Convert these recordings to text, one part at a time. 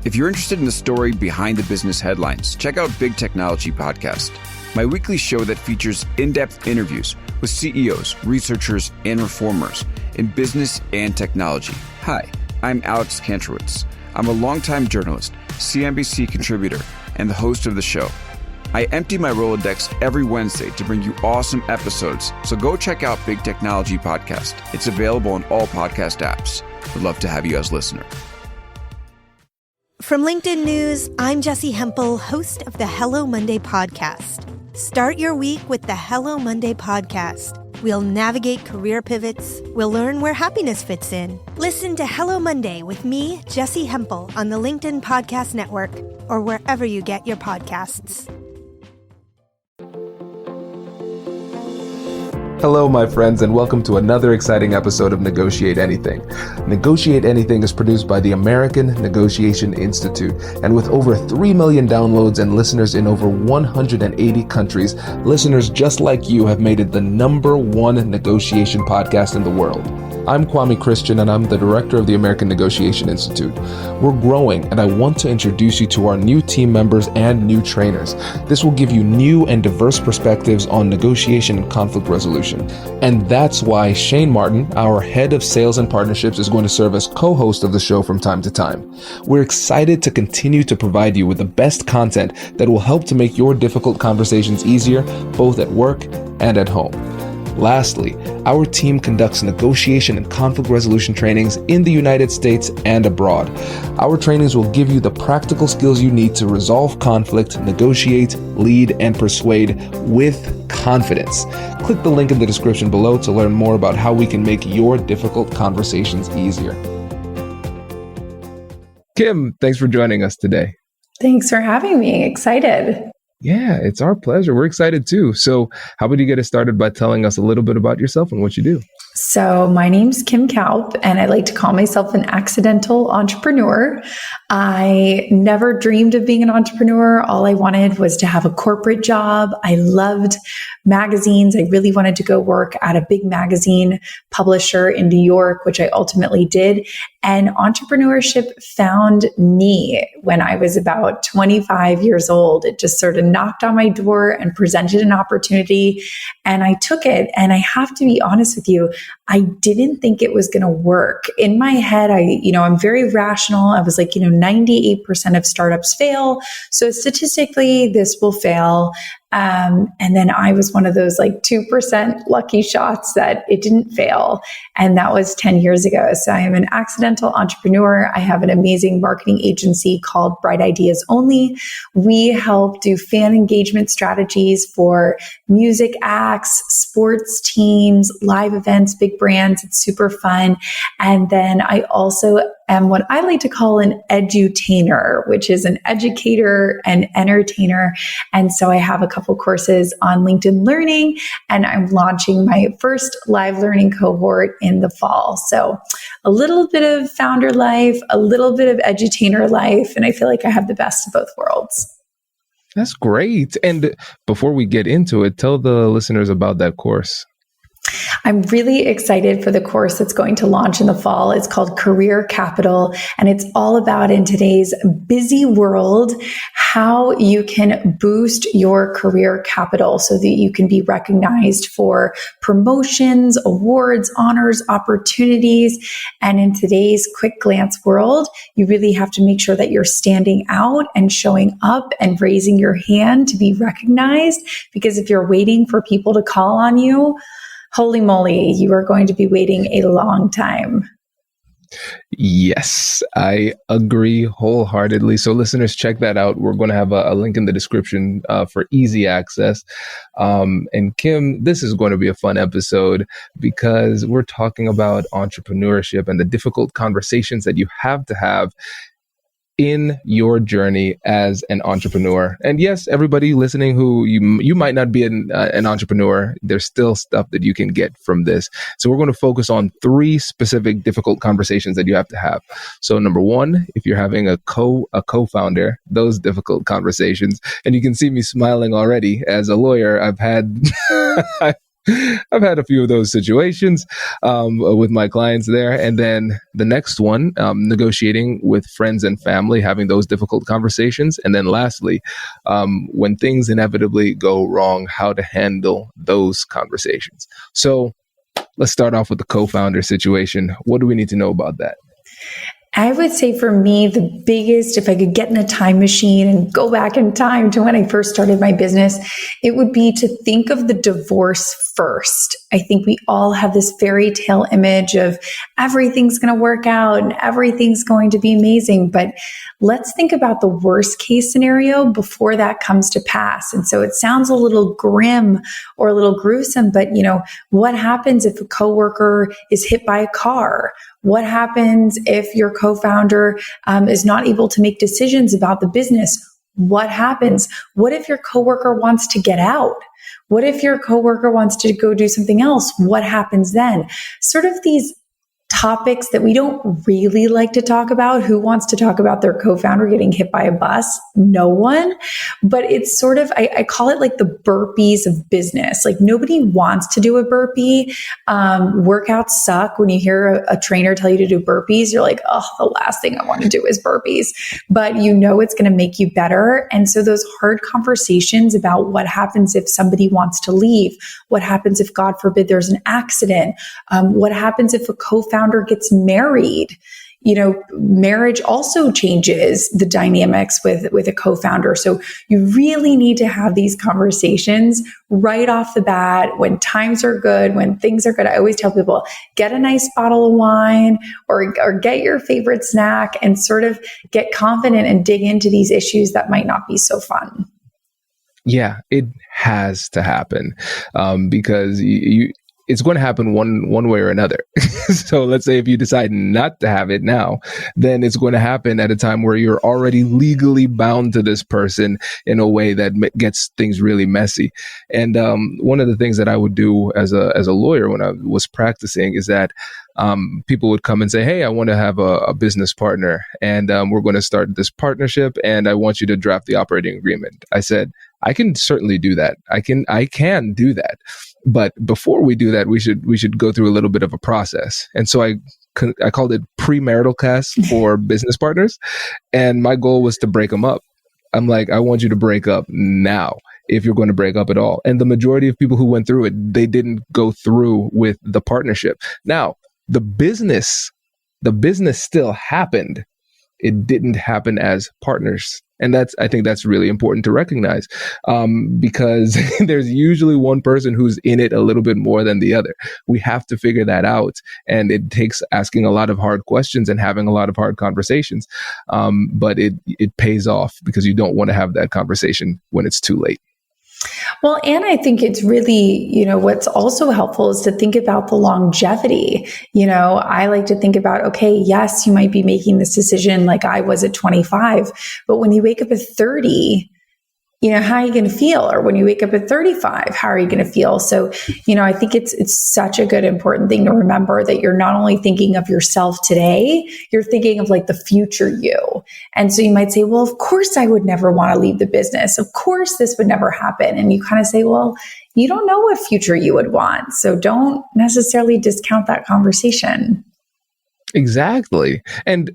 If you're interested in the story behind the business headlines, check out Big Technology Podcast, my weekly show that features in-depth interviews with CEOs, researchers, and reformers in business and technology. Hi, I'm Alex Kantrowitz. I'm a longtime journalist, CNBC contributor, and the host of the show. I empty my Rolodex every Wednesday to bring you awesome episodes, so go check out Big Technology Podcast. It's available on all podcast apps. Would love to have you as a listener. From LinkedIn News, I'm Jessie Hempel, host of the Hello Monday podcast. Start your week with the Hello Monday podcast. We'll navigate career pivots. We'll learn where happiness fits in. Listen to Hello Monday with me, Jessie Hempel, on the LinkedIn Podcast Network or wherever you get your podcasts. Hello, my friends, and welcome to another exciting episode of Negotiate Anything. Negotiate Anything is produced by the American Negotiation Institute, and with over 3 million downloads and listeners in over 180 countries, listeners just like you have made it the #1 negotiation podcast in the world. I'm Kwame Christian, and I'm the director of the American Negotiation Institute. We're growing, and I want to introduce you to our new team members and new trainers. This will give you new and diverse perspectives on negotiation and conflict resolution. And that's why Shane Martin, our head of sales and partnerships, is going to serve as co-host of the show from time to time. We're excited to continue to provide you with the best content that will help to make your difficult conversations easier, both at work and at home. Lastly, our team conducts negotiation and conflict resolution trainings in the United States and abroad. Our trainings will give you the practical skills you need to resolve conflict, negotiate, lead, and persuade with confidence. Click the link in the description below to learn more about how we can make your difficult conversations easier. Kim, thanks for joining us today. Thanks for having me. Excited. Yeah, it's our pleasure. We're excited too. So how about you get us started by telling us a little bit about yourself and what you do? So my name's Kim Kaupe, and I like to call myself an accidental entrepreneur. I never dreamed of being an entrepreneur. All I wanted was to have a corporate job. I loved magazines. I really wanted to go work at a big magazine publisher in New York, which I ultimately did. And entrepreneurship found me when I was about 25 years old. It just sort of knocked on my door and presented an opportunity, and I took it. And I have to be honest with you, I didn't think it was going to work. In my head, I'm very rational. I was like, 98% of startups fail. So statistically, this will fail. And then I was one of those 2% lucky shots that it didn't fail. And that was 10 years ago. So I am an accidental entrepreneur. I have an amazing marketing agency called Bright Ideas Only. We help do fan engagement strategies for music acts, sports teams, live events, big brands. It's super fun. And then I also am what I like to call an edutainer, which is an educator and entertainer. And so I have a couple courses on LinkedIn Learning, and I'm launching my first live learning cohort in the fall. So a little bit of founder life, a little bit of edutainer life, and I feel like I have the best of both worlds. That's great. And before we get into it, tell the listeners about that course. I'm really excited for the course that's going to launch in the fall. It's called Career Capital, and it's all about, in today's busy world, how you can boost your career capital so that you can be recognized for promotions, awards, honors, opportunities. And in today's quick glance world, you really have to make sure that you're standing out and showing up and raising your hand to be recognized. Because if you're waiting for people to call on you, holy moly, you are going to be waiting a long time. Yes, I agree wholeheartedly. So listeners, check that out. We're going to have a link in the description for easy access. And Kim, this is going to be a fun episode because we're talking about entrepreneurship and the difficult conversations that you have to have in your journey as an entrepreneur. And yes, everybody listening who you might not be an entrepreneur, there's still stuff that you can get from this. So we're going to focus on 3 specific difficult conversations that you have to have. So number 1, if you're having a co-founder, those difficult conversations, and you can see me smiling already. As a lawyer, I've had I've had a few of those situations with my clients there. And then the next one, negotiating with friends and family, having those difficult conversations. And then lastly, when things inevitably go wrong, how to handle those conversations. So let's start off with the co-founder situation. What do we need to know about that? I would say for me, the biggest, if I could get in a time machine and go back in time to when I first started my business, it would be to think of the divorce first. I think we all have this fairy tale image of everything's going to work out and everything's going to be amazing. But let's think about the worst case scenario before that comes to pass. And so it sounds a little grim or a little gruesome, but what happens if a coworker is hit by a car? What happens if your co-founder is not able to make decisions about the business? What happens? What if your coworker wants to get out? What if your coworker wants to go do something else? What happens then? Sort of these topics that we don't really like to talk about. Who wants to talk about their co-founder getting hit by a bus? No one. But it's sort of, I call it like the burpees of business. Like nobody wants to do a burpee. Workouts suck. When you hear a trainer tell you to do burpees, you're like, oh, the last thing I want to do is burpees. But it's going to make you better. And so those hard conversations about what happens if somebody wants to leave, what happens if, God forbid, there's an accident, what happens if a co-founder gets married. Marriage also changes the dynamics with a co-founder. So you really need to have these conversations right off the bat when times are good, when things are good. I always tell people, get a nice bottle of wine or get your favorite snack and sort of get confident and dig into these issues that might not be so fun. Yeah, it has to happen because it's going to happen one way or another. So let's say if you decide not to have it now, then it's going to happen at a time where you're already legally bound to this person in a way that gets things really messy. And one of the things that I would do as a lawyer when I was practicing is that people would come and say, hey, I want to have a business partner and we're going to start this partnership and I want you to draft the operating agreement. I said, I can certainly do that. I can do that. But before we do that, we should go through a little bit of a process. And so I called it premarital cast for business partners. And my goal was to break them up. I'm like, I want you to break up now if you're going to break up at all. And the majority of people who went through it, they didn't go through with the partnership. Now, the business still happened. It didn't happen as partners. And I think that's really important to recognize because there's usually one person who's in it a little bit more than the other. We have to figure that out. And it takes asking a lot of hard questions and having a lot of hard conversations. But it pays off because you don't want to have that conversation when it's too late. Well, and I think it's really, what's also helpful is to think about the longevity. I like to think about, okay, yes, you might be making this decision like I was at 25, but when you wake up at 30, how are you going to feel? Or when you wake up at 35, how are you going to feel? So, I think it's such a good, important thing to remember that you're not only thinking of yourself today, you're thinking of like the future you. And so you might say, well, of course I would never want to leave the business. Of course this would never happen. And you kind of say, well, you don't know what future you would want. So don't necessarily discount that conversation. Exactly. And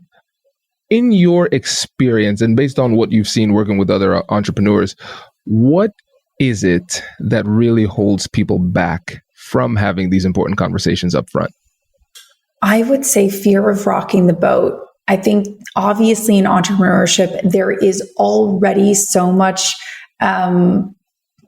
in your experience and based on what you've seen working with other entrepreneurs, what is it that really holds people back from having these important conversations up front? I would say fear of rocking the boat. I think obviously in entrepreneurship, there is already so much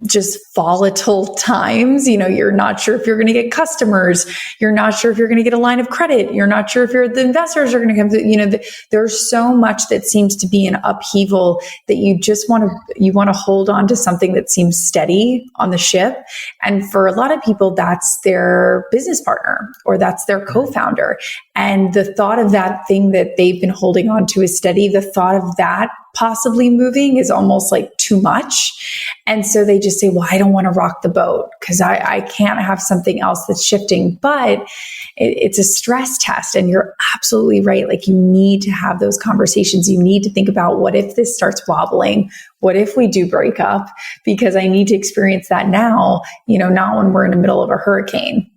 just volatile times. You're not sure if you're going to get customers. You're not sure if you're going to get a line of credit. You're not sure if the investors are going to come. There's so much that seems to be in upheaval that you just want to hold on to something that seems steady on the ship. And for a lot of people, that's their business partner or that's their co-founder. And the thought of that thing that they've been holding on to is steady. The thought of that possibly moving is almost like too much. And so they just say, well, I don't want to rock the boat because I can't have something else that's shifting. But it's a stress test. And you're absolutely right. Like, you need to have those conversations. You need to think about, what if this starts wobbling? What if we do break up? Because I need to experience that now, not when we're in the middle of a hurricane.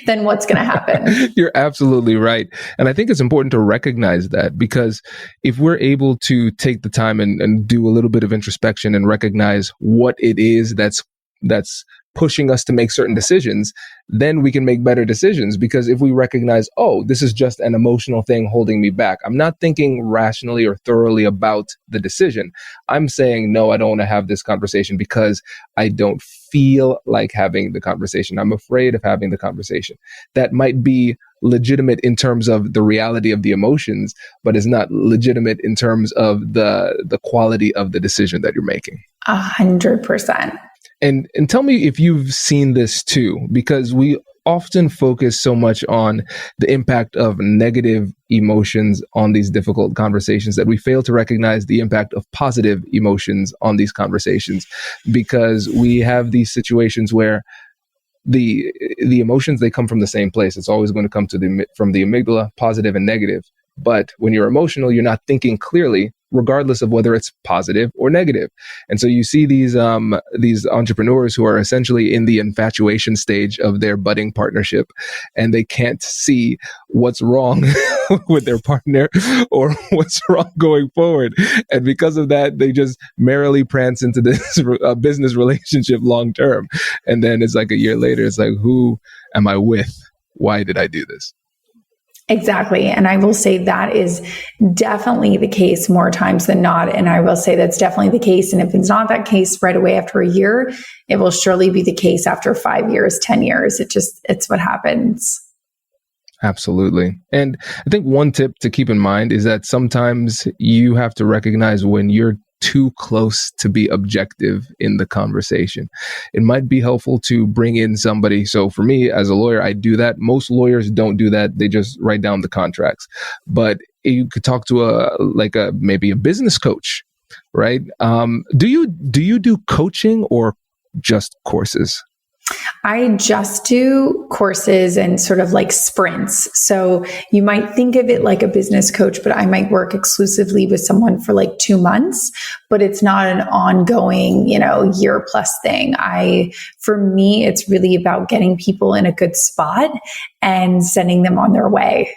Then what's going to happen? You're absolutely right. And I think it's important to recognize that, because if we're able to take the time and do a little bit of introspection and recognize what it is that's pushing us to make certain decisions, then we can make better decisions. Because if we recognize, oh, this is just an emotional thing holding me back, I'm not thinking rationally or thoroughly about the decision. I'm saying, no, I don't want to have this conversation because I don't feel like having the conversation. I'm afraid of having the conversation. That might be legitimate in terms of the reality of the emotions, but is not legitimate in terms of the quality of the decision that you're making. 100%. And tell me if you've seen this too, because we often focus so much on the impact of negative emotions on these difficult conversations that we fail to recognize the impact of positive emotions on these conversations, because we have these situations where the emotions, they come from the same place. It's always going to come from the amygdala, positive and negative. But when you're emotional, you're not thinking clearly, regardless of whether it's positive or negative. And so you see these entrepreneurs who are essentially in the infatuation stage of their budding partnership, and they can't see what's wrong with their partner or what's wrong going forward. And because of that, they just merrily prance into this business relationship long term. And then it's like a year later, it's like, who am I with? Why did I do this? Exactly. And I will say that is definitely the case more times than not. And I will say that's definitely the case. And if it's not that case right away after a year, it will surely be the case after 5 years, 10 years. It's what happens. Absolutely. And I think one tip to keep in mind is that sometimes you have to recognize when you're too close to be objective in the conversation. It might be helpful to bring in somebody. So for me as a lawyer, I do that. Most lawyers don't do that. They just write down the contracts. But you could talk to maybe a business coach, right? Do you do coaching or just courses? I just do courses and sort of like sprints. So you might think of it like a business coach, but I might work exclusively with someone for like 2 months, but it's not an ongoing, year plus thing. For me, it's really about getting people in a good spot and sending them on their way.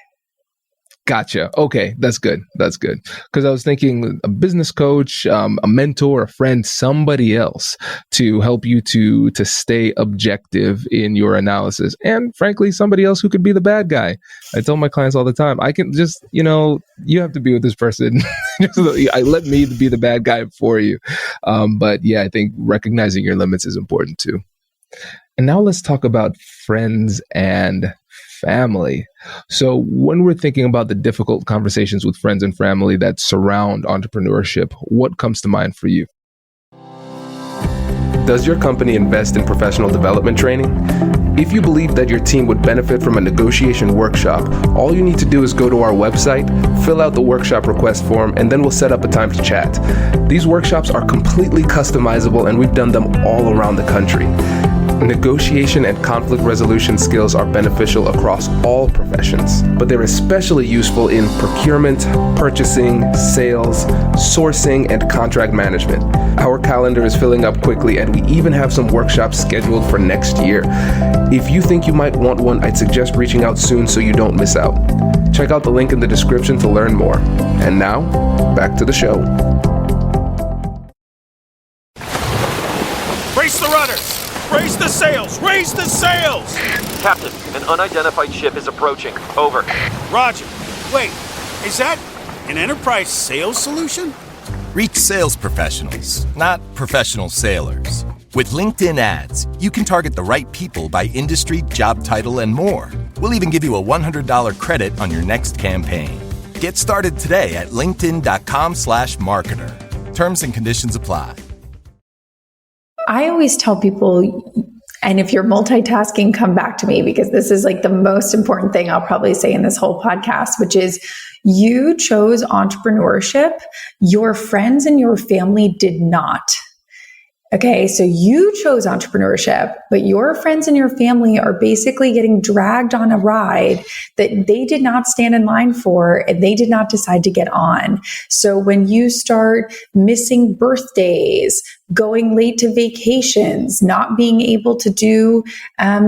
Gotcha. Okay. That's good. Because I was thinking a business coach, a mentor, a friend, somebody else to help you to stay objective in your analysis. And frankly, somebody else who could be the bad guy. I tell my clients all the time, I can just, you have to be with this person. I let me be the bad guy for you. But yeah, I think recognizing your limits is important too. And now let's talk about friends and family. So when we're thinking about the difficult conversations with friends and family that surround entrepreneurship, what comes to mind for you? Does your company invest in professional development training? If you believe that your team would benefit from a negotiation workshop, all you need to do is go to our website, fill out the workshop request form, and then we'll set up a time to chat. These workshops are completely customizable, and we've done them all around the country. Negotiation and conflict resolution skills are beneficial across all professions, but they're especially useful in procurement, purchasing, sales, sourcing, and contract management. Our calendar is filling up quickly, and we even have some workshops scheduled for next year. If you think you might want one, I'd suggest reaching out soon so you don't miss out. Check out the link in the description to learn more. And now, back to the show. Brace the rudders! Raise the sails! Raise the sails! Captain, an unidentified ship is approaching. Over. Roger. Wait, is that an enterprise sales solution? Reach sales professionals, not professional sailors. With LinkedIn ads, you can target the right people by industry, job title, and more. We'll even give you a $100 credit on your next campaign. Get started today at linkedin.com/marketer. Terms and conditions apply. I always tell people And if you're multitasking, come back to me, because this is like the most important thing I'll probably say in this whole podcast, which is you chose entrepreneurship. Your friends and your family did not. Okay, so you chose entrepreneurship, but your friends and your family are basically getting dragged on a ride that they did not stand in line for and they did not decide to get on. So when you start missing birthdays, going late to vacations, not being able to do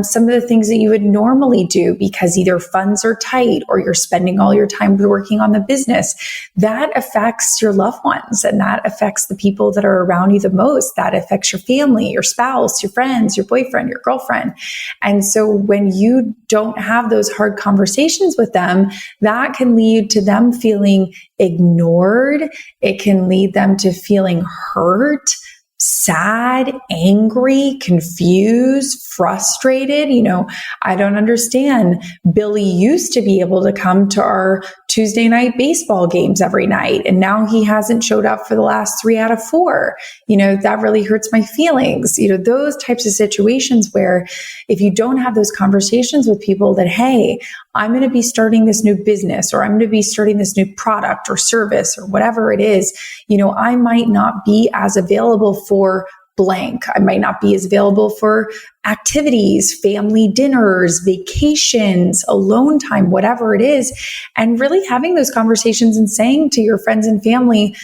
some of the things that you would normally do because either funds are tight or you're spending all your time working on the business, that affects your loved ones and that affects the people that are around you the most. That affects your family, your spouse, your friends, your boyfriend, your girlfriend. And so when you don't have those hard conversations with them, that can lead to them feeling ignored. It can lead them to feeling hurt, sad, angry, confused, frustrated. I don't understand. Billy used to be able to come to our Tuesday night baseball games every night, and now he hasn't showed up for the last 3 out of 4. That really hurts my feelings. Those types of situations where if you don't have those conversations with people that, hey, I'm going to be starting this new business, or I'm going to be starting this new product or service or whatever it is, I might not be as available for blank. I might not be as available for activities, family dinners, vacations, alone time, whatever it is. And really having those conversations and saying to your friends and family,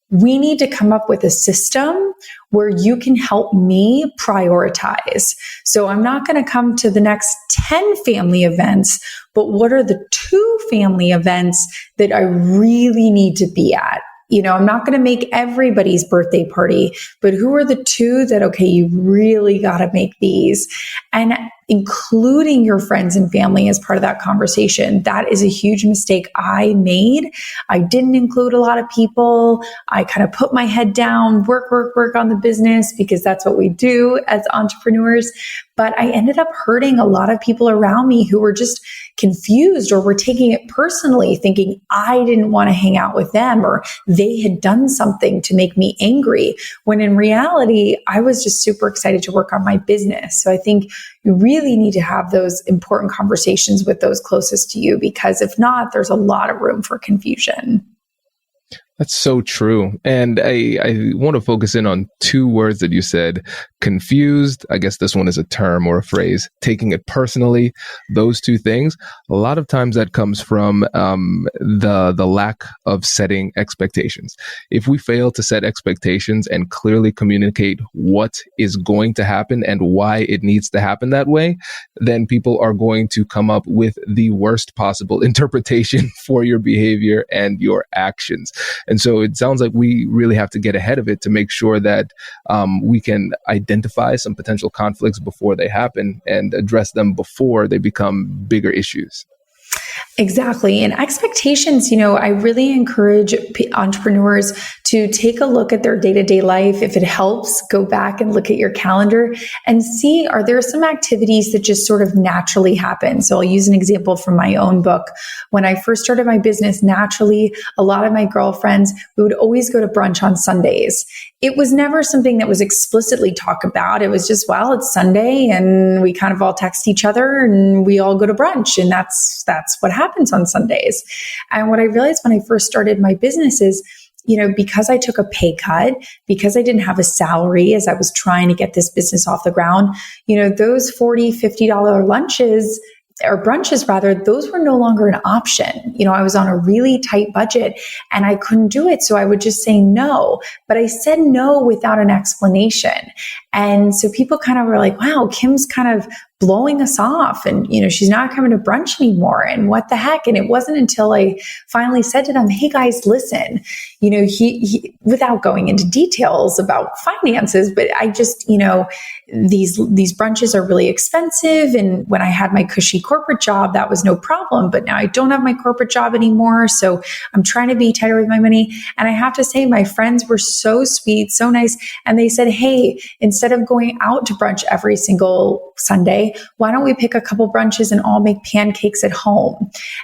we need to come up with a system where you can help me prioritize. So I'm not going to come to the next 10 family events, but what are the 2 family events that I really need to be at? I'm not going to make everybody's birthday party, but who are the 2 that, okay, you really got to make these? And including your friends and family as part of that conversation. That is a huge mistake I made. I didn't include a lot of people. I kind of put my head down, work on the business because that's what we do as entrepreneurs. But I ended up hurting a lot of people around me who were just confused or were taking it personally, thinking I didn't want to hang out with them or they had done something to make me angry, when in reality, I was just super excited to work on my business. So I think you really need to have those important conversations with those closest to you, because if not, there's a lot of room for confusion. That's so true. And I want to focus in on 2 words that you said: confused. I guess this one is a term or a phrase. Taking it personally. Those 2 things. A lot of times that comes from the lack of setting expectations. If we fail to set expectations and clearly communicate what is going to happen and why it needs to happen that way, then people are going to come up with the worst possible interpretation for your behavior and your actions. And so it sounds like we really have to get ahead of it to make sure that we can identify some potential conflicts before they happen and address them before they become bigger issues. Exactly. And expectations, I really encourage entrepreneurs to take a look at their day-to-day life. If it helps, go back and look at your calendar and see, are there some activities that just sort of naturally happen? So I'll use an example from my own book. When I first started my business, naturally, a lot of my girlfriends, we would always go to brunch on Sundays. It was never something that was explicitly talked about. It was just, well, it's Sunday and we kind of all text each other and we all go to brunch, and that's what happens on Sundays. And what I realized when I first started my business is, because I took a pay cut, because I didn't have a salary as I was trying to get this business off the ground, those $40, $50 lunches or brunches rather, those were no longer an option. I was on a really tight budget and I couldn't do it. So I would just say no, but I said no without an explanation. And so people kind of were like, wow, Kim's kind of blowing us off and, she's not coming to brunch anymore. And what the heck? And it wasn't until I finally said to them, hey guys, listen, he without going into details about finances, but I just, these brunches are really expensive. And when I had my cushy corporate job, that was no problem. But now I don't have my corporate job anymore. So I'm trying to be tighter with my money. And I have to say, my friends were so sweet, so nice. And they said, hey, instead instead of going out to brunch every single Sunday, why don't we pick a couple brunches and all make pancakes at home?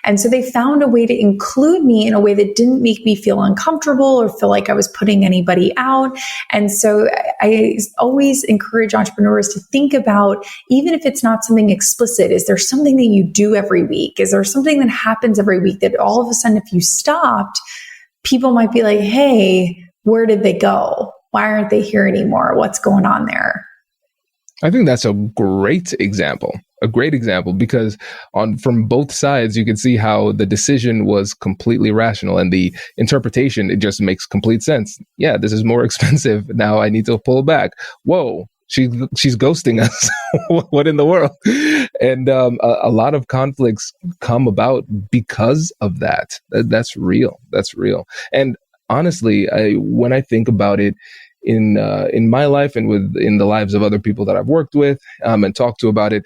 And so they found a way to include me in a way that didn't make me feel uncomfortable or feel like I was putting anybody out. And so I always encourage entrepreneurs to think about, even if it's not something explicit, is there something that you do every week? Is there something that happens every week that all of a sudden, if you stopped, people might be like, hey, where did they go? Why aren't they here anymore? What's going on there? I think that's a great example. Because from both sides, you can see how the decision was completely rational, and the interpretation, it just makes complete sense. Yeah, this is more expensive. Now I need to pull back. Whoa, she's ghosting us. What in the world? And a lot of conflicts come about because of that. That's real. And honestly, when I think about it, in my life and in the lives of other people that I've worked with and talked to about it,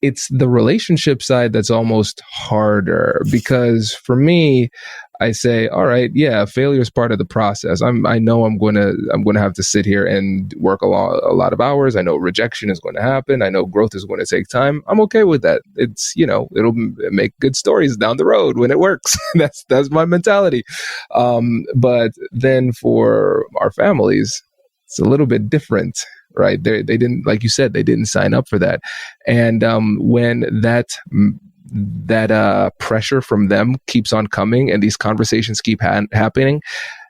it's the relationship side that's almost harder, because for me, I say, all right, yeah, failure is part of the process. I know I'm going to have to sit here and work a lot of hours. I know rejection is going to happen. I know growth is going to take time. I'm okay with that. It's, it'll make good stories down the road when it works. That's my mentality. But then for our families, it's a little bit different, right? They didn't, like you said, they didn't sign up for that. And when that pressure from them keeps on coming and these conversations keep happening,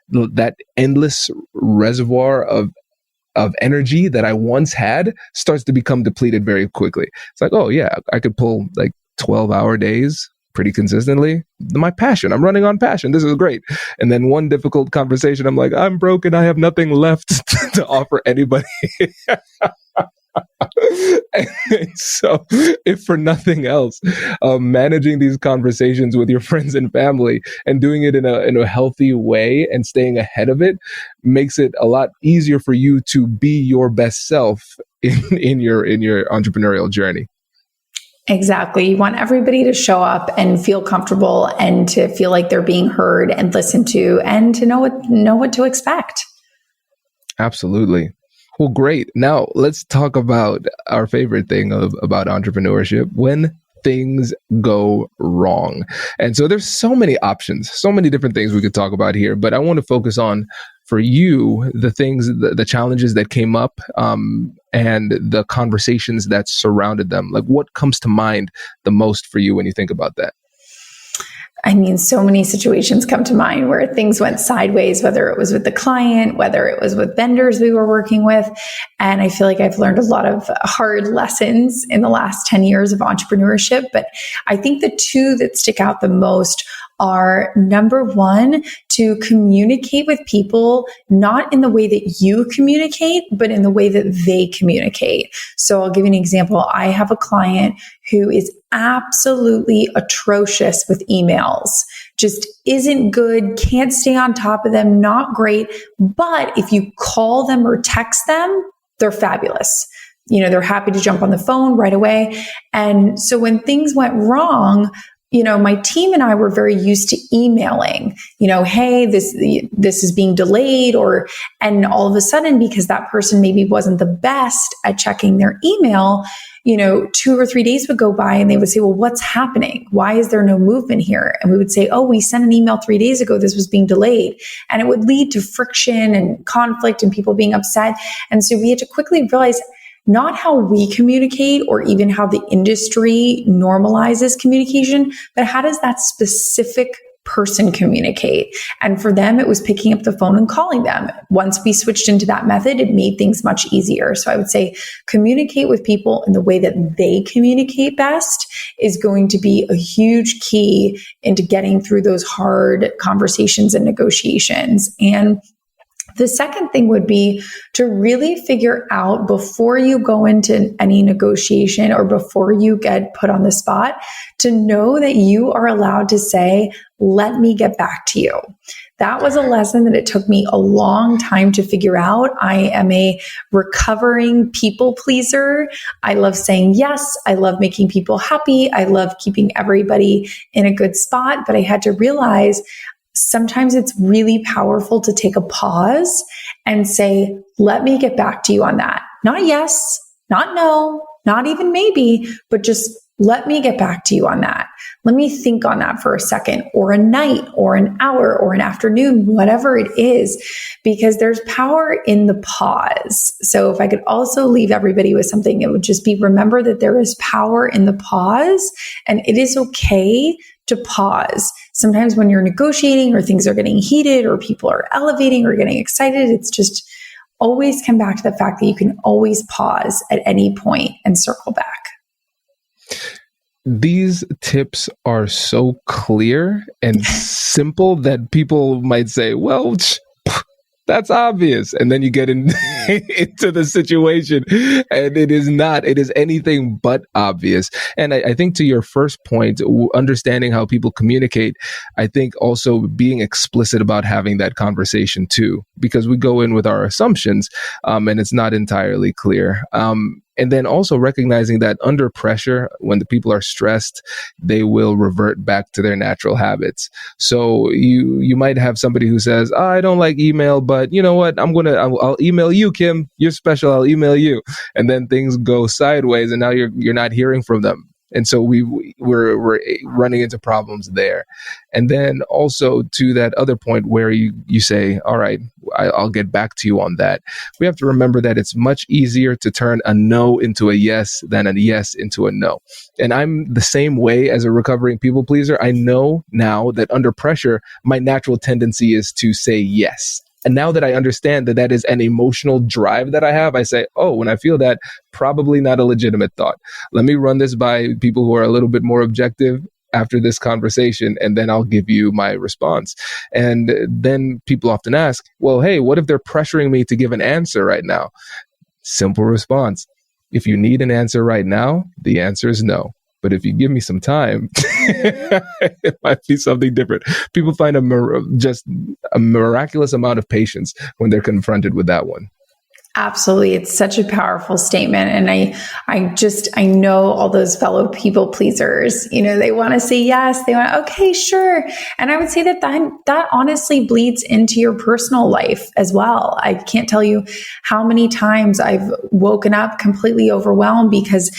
that endless reservoir of energy that I once had starts to become depleted very quickly. It's like, oh yeah, I could pull like 12-hour days pretty consistently. My passion, I'm running on passion. This is great. And then one difficult conversation, I'm like, I'm broken. I have nothing left to offer anybody. So if for nothing else, managing these conversations with your friends and family and doing it in a healthy way and staying ahead of it makes it a lot easier for you to be your best self in your entrepreneurial journey. Exactly. You want everybody to show up and feel comfortable and to feel like they're being heard and listened to and to know what to expect. Absolutely. Well, great. Now let's talk about our favorite thing about entrepreneurship: when things go wrong. And so there's so many options, so many different things we could talk about here, but I want to focus on, for you, the things, the challenges that came up, and the conversations that surrounded them. Like, what comes to mind the most for you when you think about that? I mean, so many situations come to mind where things went sideways, whether it was with the client, whether it was with vendors we were working with. And I feel like I've learned a lot of hard lessons in the last 10 years of entrepreneurship. But I think the two that stick out the most are, number one, to communicate with people, not in the way that you communicate, but in the way that they communicate. So I'll give you an example. I have a client who is absolutely atrocious with emails, just isn't good, can't stay on top of them, not great. But if you call them or text them, they're fabulous. They're happy to jump on the phone right away. And so when things went wrong, my team and I were very used to emailing, hey, this is being delayed, and all of a sudden, because that person maybe wasn't the best at checking their email, 2 or 3 days would go by and they would say, well, what's happening? Why is there no movement here? And we would say, oh, we sent an email 3 days ago. This was being delayed. And it would lead to friction and conflict and people being upset. And so we had to quickly realize not how we communicate or even how the industry normalizes communication, but how does that specific person communicate? And for them, it was picking up the phone and calling them. Once we switched into that method, it made things much easier. So I would say communicate with people in the way that they communicate best is going to be a huge key into getting through those hard conversations and negotiations. And the second thing would be to really figure out, before you go into any negotiation or before you get put on the spot, to know that you are allowed to say, let me get back to you. That was a lesson that it took me a long time to figure out. I am a recovering people pleaser. I love saying yes. I love making people happy. I love keeping everybody in a good spot. But I had to realize sometimes it's really powerful to take a pause and say, let me get back to you on that. Not yes, not no, not even maybe, but just let me get back to you on that. Let me think on that for a second, or a night, or an hour, or an afternoon, whatever it is, because there's power in the pause. So if I could also leave everybody with something, it would just be, remember that there is power in the pause, and it is okay to pause. Sometimes when you're negotiating, or things are getting heated, or people are elevating or getting excited, it's just always come back to the fact that you can always pause at any point and circle back. These tips are so clear and simple that people might say, well, that's obvious. And then you get into the situation and it is anything but obvious. And I think to your first point, understanding how people communicate, I think also being explicit about having that conversation too, because we go in with our assumptions and it's not entirely clear. And then also recognizing that under pressure, when the people are stressed, they will revert back to their natural habits. So you might have somebody who says, I don't like email, but you know what? I'll email you, Kim. You're special. I'll email you. And then things go sideways and now you're not hearing from them. And so we're running into problems there. And then also to that other point where you say, all right, I'll get back to you on that. We have to remember that it's much easier to turn a no into a yes than a yes into a no. And I'm the same way as a recovering people pleaser. I know now that under pressure, my natural tendency is to say yes. And now that I understand that that is an emotional drive that I have, I say, oh, when I feel that, probably not a legitimate thought. Let me run this by people who are a little bit more objective after this conversation, and then I'll give you my response. And then people often ask, well, hey, what if they're pressuring me to give an answer right now? Simple response. If you need an answer right now, the answer is no. But if you give me some time, it might be something different. People find just a miraculous amount of patience when they're confronted with that one. Absolutely. It's such a powerful statement. And I know all those fellow people pleasers, they want to say yes. They want, okay, sure. And I would say that honestly bleeds into your personal life as well. I can't tell you how many times I've woken up completely overwhelmed because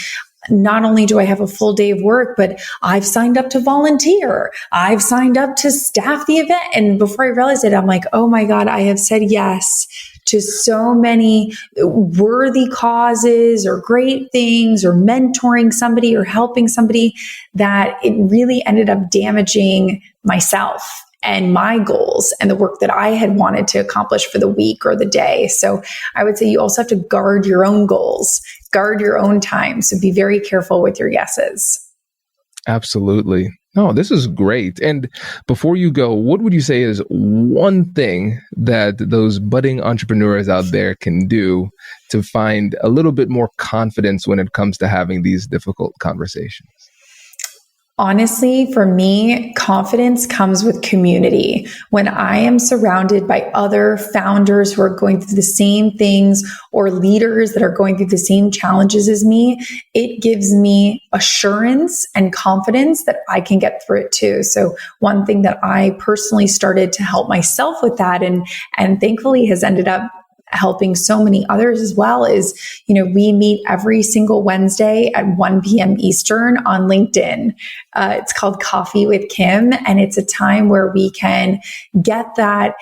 not only do I have a full day of work, but I've signed up to volunteer. I've signed up to staff the event. And before I realized it, I'm like, oh my God, I have said yes to so many worthy causes or great things or mentoring somebody or helping somebody that it really ended up damaging myself and my goals and the work that I had wanted to accomplish for the week or the day. So I would say you also have to guard your own goals, guard your own time. So be very careful with your yeses. Absolutely. No, this is great. And before you go, what would you say is one thing that those budding entrepreneurs out there can do to find a little bit more confidence when it comes to having these difficult conversations? Honestly, for me, confidence comes with community. When I am surrounded by other founders who are going through the same things or leaders that are going through the same challenges as me, it gives me assurance and confidence that I can get through it too. So one thing that I personally started to help myself with that and thankfully has ended up helping so many others as well is, we meet every single Wednesday at 1 p.m. Eastern on LinkedIn. It's called Coffee with Kim. And it's a time where we can get that,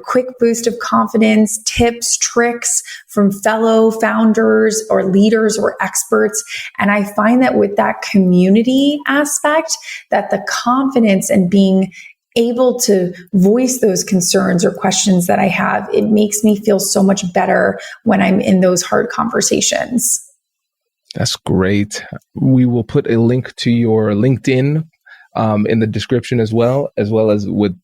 quick boost of confidence, tips, tricks from fellow founders or leaders or experts. And I find that with that community aspect, that the confidence and being able to voice those concerns or questions that I have, it makes me feel so much better when I'm in those hard conversations. That's great. We will put a link to your LinkedIn in the description as well as with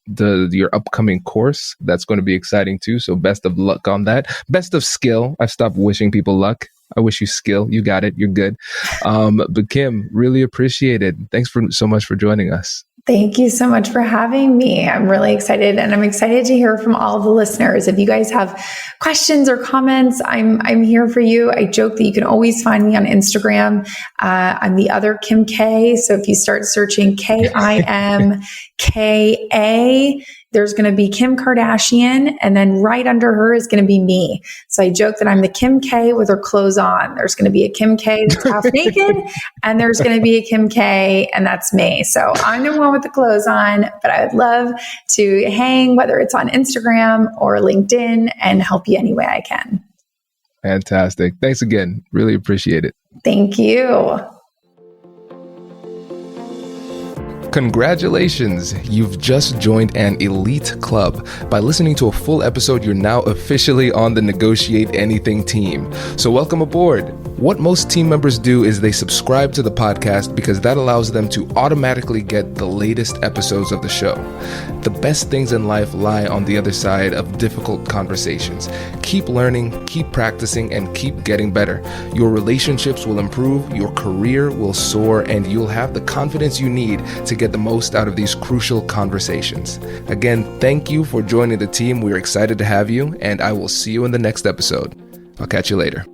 your upcoming course. That's going to be exciting too. So best of luck on that. Best of skill. I've stopped wishing people luck. I wish you skill. You got it. You're good. But Kim, really appreciate it. Thanks so much for joining us. Thank you so much for having me. I'm really excited, and I'm excited to hear from all the listeners. If you guys have questions or comments, I'm here for you. I joke that you can always find me on Instagram. I'm the other Kim K. So if you start searching KIMKA, there's going to be Kim Kardashian, and then right under her is going to be me. So I joke that I'm the Kim K with her clothes on. There's going to be a Kim K that's half naked, and there's going to be a Kim K, and that's me. So I'm the one with the clothes on, but I would love to hang, whether it's on Instagram or LinkedIn, and help you any way I can. Fantastic. Thanks again. Really appreciate it. Thank you. Congratulations! You've just joined an elite club. By listening to a full episode, you're now officially on the Negotiate Anything team. So welcome aboard. What most team members do is they subscribe to the podcast because that allows them to automatically get the latest episodes of the show. The best things in life lie on the other side of difficult conversations. Keep learning, keep practicing, and keep getting better. Your relationships will improve, your career will soar, and you'll have the confidence you need to get the most out of these crucial conversations. Again, thank you for joining the team. We're excited to have you, and I will see you in the next episode. I'll catch you later.